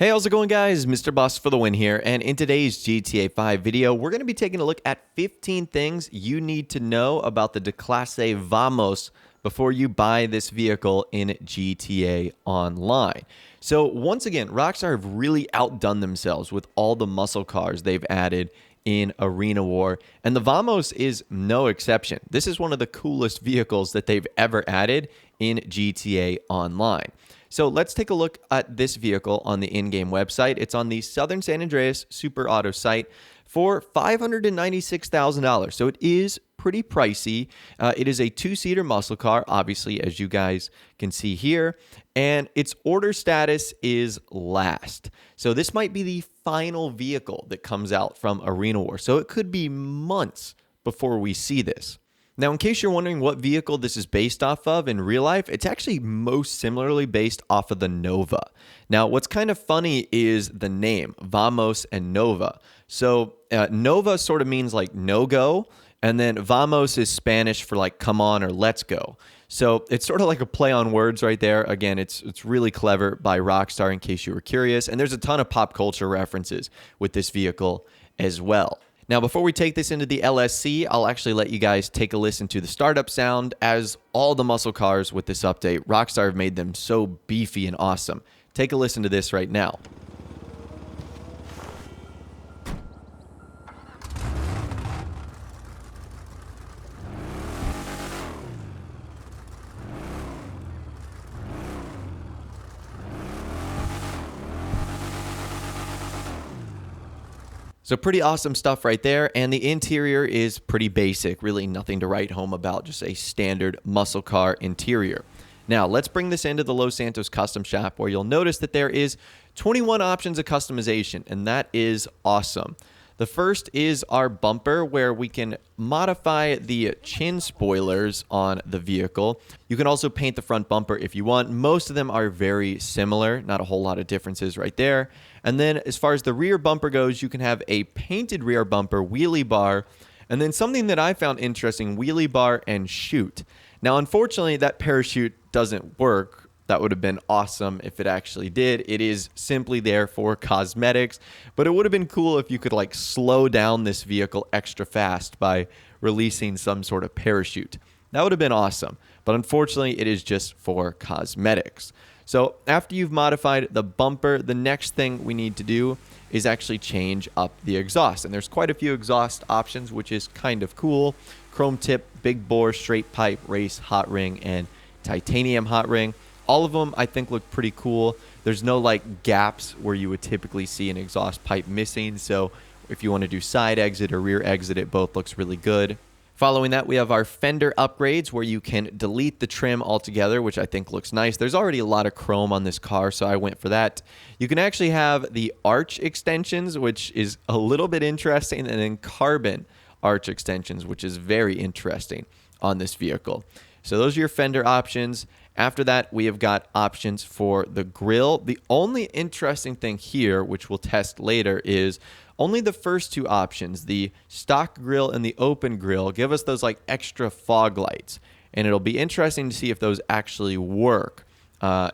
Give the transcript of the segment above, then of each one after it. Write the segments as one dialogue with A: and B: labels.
A: Hey, how's it going, guys? Mr. Boss for the win here, and in today's GTA 5 video, we're going to be taking a look at 15 things you need to know about the Declasse Vamos before you buy this vehicle in GTA Online. So once again, Rockstar have really outdone themselves with all the muscle cars they've added in Arena War, and the Vamos is no exception. This is one of the coolest vehicles that they've ever added in GTA Online. So let's take a look at this vehicle on the in-game website. It's on the Southern San Andreas Super Auto site for $596,000. So it is pretty pricey. It is a two-seater muscle car, obviously, as you guys can see here. And its order status is last. So this might be the final vehicle that comes out from Arena War. So it could be months before we see this. Now, in case you're wondering what vehicle this is based off of in real life, it's actually most similarly based off of the Nova. Now, what's kind of funny is the name, Vamos and Nova. So Nova sort of means like no-go, and then Vamos is Spanish for like come on or let's go. So it's sort of like a play on words right there. Again, it's really clever by Rockstar in case you were curious. And there's a ton of pop culture references with this vehicle as well. Now, before we take this into the LSC, I'll actually let you guys take a listen to the startup sound, as all the muscle cars with this update, Rockstar have made them so beefy and awesome. Take a listen to this right now. So pretty awesome stuff right there, and the interior is pretty basic, really nothing to write home about, just a standard muscle car interior. Now, let's bring this into the Los Santos custom shop, where you'll notice that there is 21 options of customization, and that is awesome. The first is our bumper, where we can modify the chin spoilers on the vehicle. You can also paint the front bumper if you want. Most of them are very similar, not a whole lot of differences right there. And then as far as the rear bumper goes, you can have a painted rear bumper, wheelie bar, and then something that I found interesting, wheelie bar and chute. Now, unfortunately, that parachute doesn't work. That would have been awesome if it actually did. It is simply there for cosmetics, but it would have been cool if you could like slow down this vehicle extra fast by releasing some sort of parachute. That would have been awesome, but unfortunately it is just for cosmetics. So after you've modified the bumper, the next thing we need to do is actually change up the exhaust. And there's quite a few exhaust options, which is kind of cool. Chrome tip, big bore, straight pipe, race, hot ring, and titanium hot ring. All of them, I think, look pretty cool. There's no like gaps where you would typically see an exhaust pipe missing. So if you want to do side exit or rear exit, it both looks really good. Following that, we have our fender upgrades, where you can delete the trim altogether, which I think looks nice. There's already a lot of chrome on this car, so I went for that. You can actually have the arch extensions, which is a little bit interesting, and then carbon arch extensions, which is very interesting on this vehicle. So those are your fender options. After that, we have got options for the grille. The only interesting thing here, which we'll test later, is only the first two options, the stock grille and the open grille, give us those like extra fog lights. And it'll be interesting to see if those actually work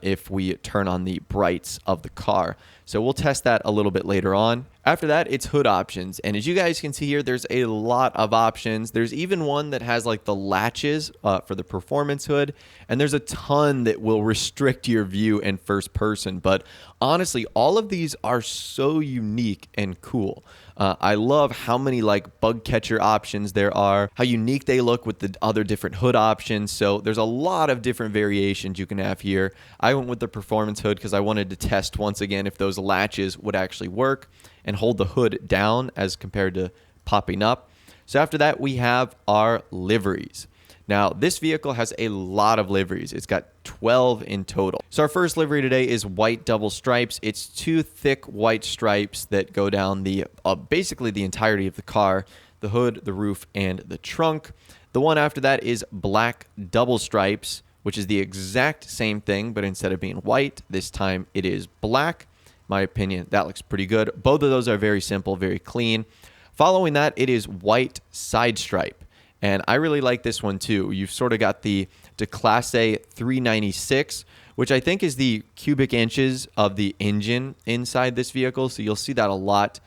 A: if we turn on the brights of the car. So we'll test that a little bit later on. After that, it's hood options. And as you guys can see here, there's a lot of options. There's even one that has like the latches for the performance hood. And there's a ton that will restrict your view in first person. But honestly, all of these are so unique and cool. I love how many like bug catcher options there are, how unique they look with the other different hood options. So there's a lot of different variations you can have here. I went with the performance hood because I wanted to test once again if those latches would actually work and hold the hood down as compared to popping up. So after that, we have our liveries. Now, this vehicle has a lot of liveries. It's got 12 in total. So our first livery today is white double stripes. It's two thick white stripes that go down the basically the entirety of the car, the hood, the roof, and the trunk. The one after that is black double stripes, which is the exact same thing, but instead of being white, this time it is black. My opinion, that looks pretty good. Both of those are very simple, very clean. Following that, it is white side stripe. And I really like this one too. You've sort of got the Declasse 396, which I think is the cubic inches of the engine inside this vehicle. So you'll see that a lot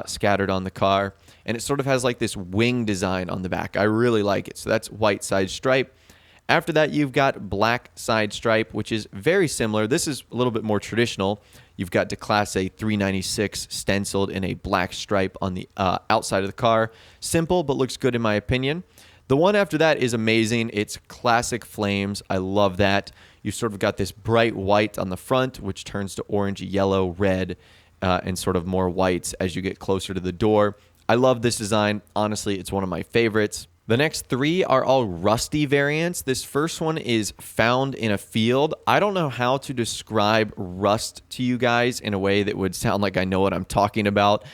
A: scattered on the car. And it sort of has like this wing design on the back. I really like it. So that's white side stripe. After that, you've got black side stripe, which is very similar. This is a little bit more traditional. You've got Declasse 396 stenciled in a black stripe on the outside of the car. Simple, but looks good in my opinion. The one after that is amazing. It's classic flames. I love that. You've sort of got this bright white on the front, which turns to orange, yellow, red, and sort of more whites as you get closer to the door. I love this design. Honestly, it's one of my favorites. The next three are all rusty variants. This first one is found in a field. I don't know how to describe rust to you guys in a way that would sound like I know what I'm talking about.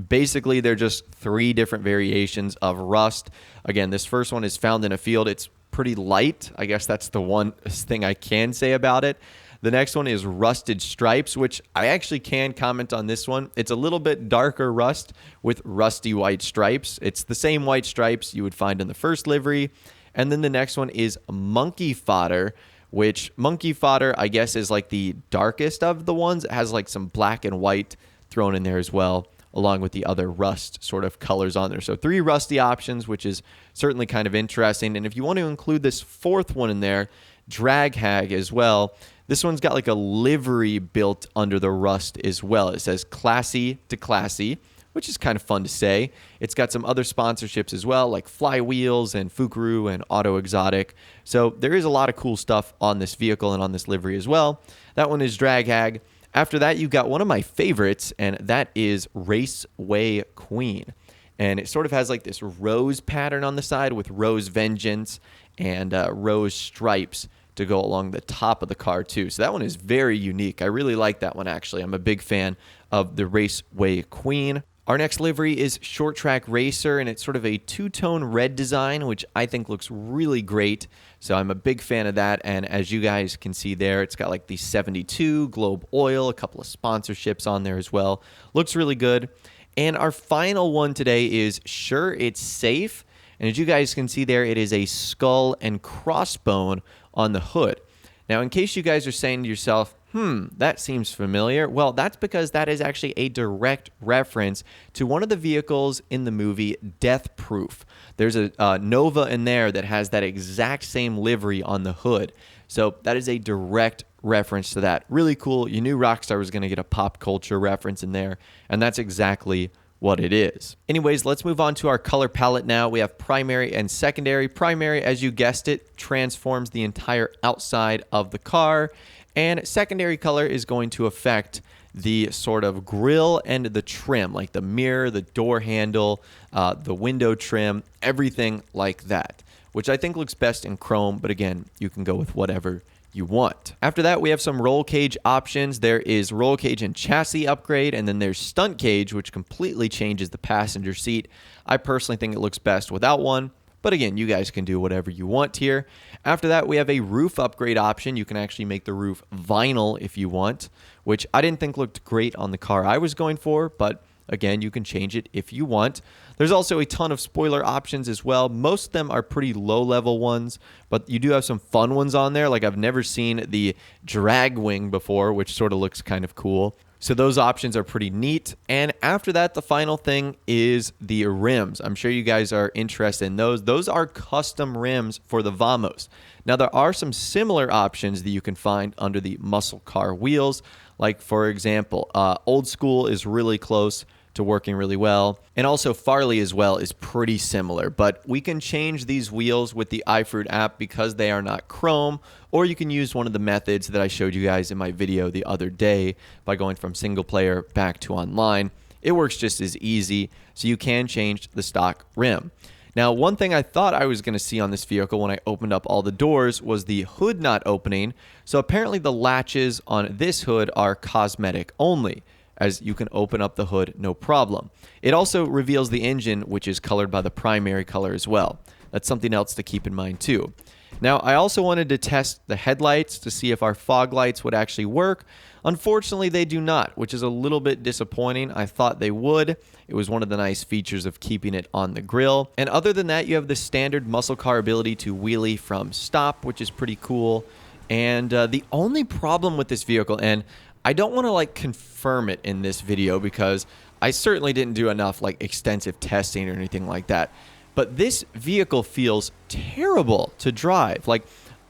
A: Basically, they're just three different variations of rust. Again, this first one is found in a field. It's pretty light. I guess that's the one thing I can say about it. The next one is rusted stripes, which I actually can comment on this one. It's a little bit darker rust with rusty white stripes. It's the same white stripes you would find in the first livery. And then the next one is monkey fodder, which monkey fodder, I guess, is like the darkest of the ones. It has like some black and white thrown in there as well, along with the other rust sort of colors on there. So three rusty options, which is certainly kind of interesting. And if you want to include this fourth one in there, drag hag as well, this one's got like a livery built under the rust as well. It says classy to classy, which is kind of fun to say. It's got some other sponsorships as well, like Flywheels and Fukuru and Auto Exotic. So there is a lot of cool stuff on this vehicle and on this livery as well. That one is drag hag. After that, you've got one of my favorites, and that is Raceway Queen. And it sort of has like this rose pattern on the side with rose vengeance and rose stripes to go along the top of the car too. So that one is very unique. I really like that one actually. I'm a big fan of the Raceway Queen. Our next livery is Short Track Racer, and it's sort of a two-tone red design, which I think looks really great. So I'm a big fan of that, and as you guys can see there, it's got like the 72 Globe Oil, a couple of sponsorships on there as well. Looks really good. And our final one today is Sure It's Safe, and as you guys can see there, it is a skull and crossbone on the hood. Now, in case you guys are saying to yourself, that seems familiar. Well, that's because that is actually a direct reference to one of the vehicles in the movie Death Proof. There's a Nova in there that has that exact same livery on the hood. So that is a direct reference to that. Really cool. You knew Rockstar was going to get a pop culture reference in there, and that's exactly what it is. Anyways, let's move on to our color palette now. We have primary and secondary. Primary, as you guessed it, transforms the entire outside of the car, and secondary color is going to affect the sort of grille and the trim, like the mirror, the door handle, the window trim, everything like that, which I think looks best in chrome, but again, you can go with whatever you want. After that, we have some roll cage options. There is roll cage and chassis upgrade, and then there's stunt cage, which completely changes the passenger seat. I personally think it looks best without one, but again, you guys can do whatever you want here. After that, we have a roof upgrade option. You can actually make the roof vinyl if you want, which I didn't think looked great on the car I was going for, but again, you can change it if you want. There's also a ton of spoiler options as well. Most of them are pretty low-level ones, but you do have some fun ones on there. Like I've never seen the drag wing before, which sort of looks kind of cool. So those options are pretty neat. And after that, the final thing is the rims. I'm sure you guys are interested in those. Those are custom rims for the Vamos. Now, there are some similar options that you can find under the muscle car wheels. Like, for example, Old School is really close to working really well. And also Farley as well is pretty similar, but we can change these wheels with the iFruit app because they are not chrome, or you can use one of the methods that I showed you guys in my video the other day by going from single player back to online. It works just as easy, so you can change the stock rim. Now, one thing I thought I was going to see on this vehicle when I opened up all the doors was the hood not opening. So apparently the latches on this hood are cosmetic only, as you can open up the hood no problem. It also reveals the engine, which is colored by the primary color as well. That's something else to keep in mind too. Now, I also wanted to test the headlights to see if our fog lights would actually work. Unfortunately, they do not, which is a little bit disappointing. I thought they would. It was one of the nice features of keeping it on the grill. And other than that, you have the standard muscle car ability to wheelie from stop, which is pretty cool. And the only problem with this vehicle, and I don't want to like confirm it in this video because I certainly didn't do enough like extensive testing or anything like that, but this vehicle feels terrible to drive. Like,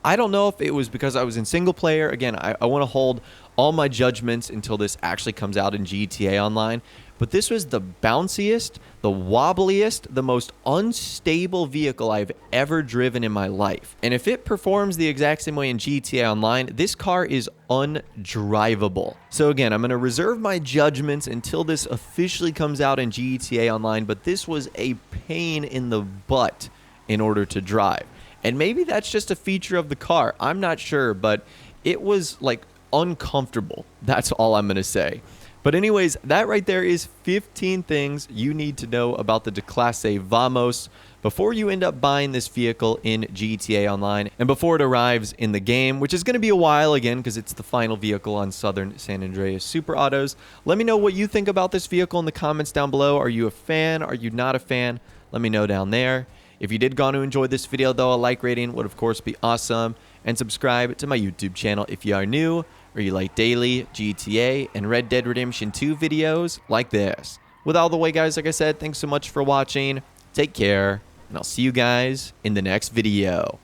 A: I don't know if it was because I was in single player. Again, I want to hold all my judgments until this actually comes out in GTA Online. But this was the bounciest, the wobbliest, the most unstable vehicle I've ever driven in my life. And if it performs the exact same way in GTA Online, this car is undrivable. So again, I'm going to reserve my judgments until this officially comes out in GTA Online, but this was a pain in the butt in order to drive. And maybe that's just a feature of the car. I'm not sure, but it was like uncomfortable. That's all I'm going to say. But anyways, that right there is 15 things you need to know about the Declasse Vamos before you end up buying this vehicle in GTA Online and before it arrives in the game, which is going to be a while again because it's the final vehicle on Southern San Andreas Super Autos. Let me know what you think about this vehicle in the comments down below. Are you a fan? Are you not a fan? Let me know down there. If you did go on to enjoy this video, though, a like rating would, of course, be awesome. And subscribe to my YouTube channel if you are new or you like daily GTA and Red Dead Redemption 2 videos like this. With all the way, guys, like I said, thanks so much for watching. Take care, and I'll see you guys in the next video.